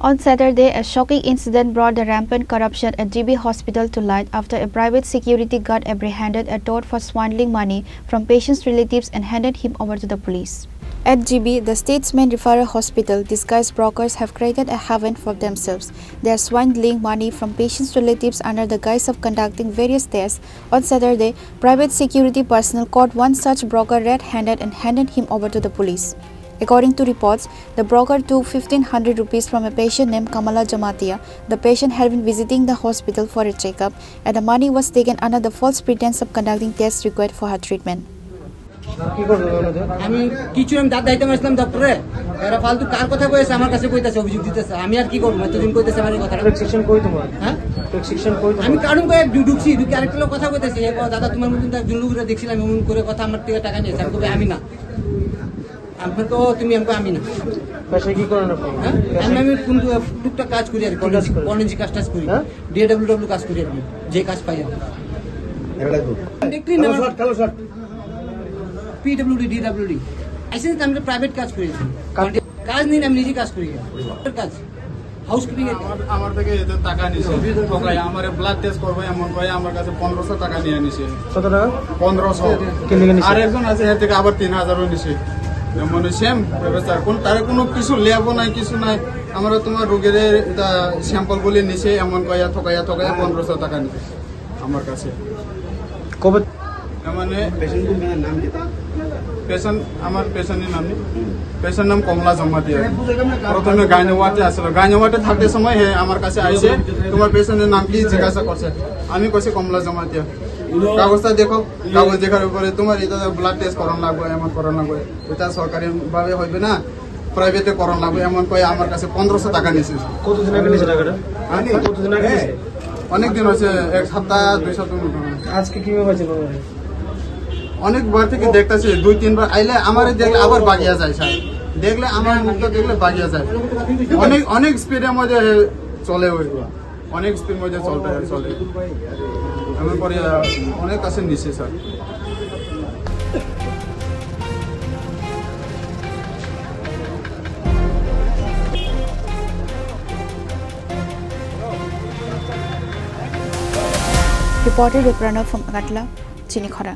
On Saturday, a shocking incident brought the rampant corruption at GB Hospital to light after a private security guard apprehended a toad for swindling money from patients' relatives and handed him over to the police. At GB, the state's main referral hospital, disguised brokers have created a haven for themselves. They are swindling money from patients' relatives under the guise of conducting various tests. On Saturday, private security personnel caught one such broker red-handed and handed him over to the police. According to reports, the broker took 1,500 rupees from a patient named Kamala Jamatia. The patient had been visiting the hospital for a checkup, and the money was taken under the false pretense of conducting tests required for her treatment. আমি কিছু আমি দাঁত দাইতে আসলাম ডক্টরে এরা ফালতু কার কথা কইছে আমার কাছে কইতাছে অভিযোগ দিতেছে আমি আর কি করব এতদিন কইতাছে আমার কথা প্রেসক্রিপশন কই তোমার হ্যাঁ প্রেসক্রিপশন কই আমি কারণ কই ঢুকছি ঢুকে আরেকটা লোক কথা কইতাছে এ দাদা তোমার মতন তো একজন লোকরে দেখছিলাম এমন করে কথা আমার থেকে টাকা নিয়েছে আমি কই আমি না আমি তো তুমি আমি না পয়সা কি করেন আপনি আমি কোন টুকটাক কাজ করি আর কলেজি কাজ করি ডিডব্লিউডব্লিউ কাজ করি আর যে কাজ পাই আর দেখলি না পিডব্লিউডি ডিডব্লিউডি ऐसे আমরা প্রাইভেট কাজ করি কাজ নিন আমি নিজে কাজ করি কাজ হাউসকিপিং আমার থেকে এতে টাকা নিছে ঠকাই আমারে ব্লাড টেস্ট করবে এমন কয় আমার কাছে 1500 টাকা নিয়ে নিছে কত টাকা 1500 কে লিখে নিছে আর একজন আছে এর থেকে আবার 3000 ও নিছে মানে সেম ব্যবস্থা কোন তার কোনো কিছু লেবো নাই কিছু নাই আমরা তোমার রোগীর এটা স্যাম্পল বলে নিছে এমন কয়া ঠকাইয়া 1500 টাকা নিছে আমার কাছে কবে মানে পেশেন্টের নাম কি পেশেন্ট আমার পেশেন্টের নাম নেই পেশেন্ট নাম কমলা জমাতিয়া প্রথমে গাইনওয়াতে আসলো গাইনওয়াতে থাকতে সময় হে আমার কাছে আইছে তোমার পেশেন্টের নাম কি জিজ্ঞাসা করছে আমি কইছি কমলা জমাতিয়া কাগজটা দেখো কাগজ দেখার উপরে তোমার এটা ব্লাড টেস্ট করানো লাগবে এমন করানো লাগবে এটা সরকারি ভাবে হইবে না প্রাইভেটে করানো লাগবে এমন কই আমার কাছে 1500 টাকা নিছে কতদিন আগে নিছে টাকাটা কতদিন আগে নিছে অনেক দিন হয়েছে এক সপ্তাহ 2 সপ্তাহ আজকে কিভাবে পাইছেন অনেকবার থেকে দেখতেছি 2-3 বার আইলে আমারে দেখলে আবার বাগিয়া যায় স্যার দেখলে আমার মুখটা দেখলে বাগিয়া যায় অনেক স্পিডের মধ্যে চলে ওইগুলো অনেক স্পিড মধ্যে চলে আমার পরে অনেক কাছে নিছে sir Reported by Pranav from Agatla, Chinikhara.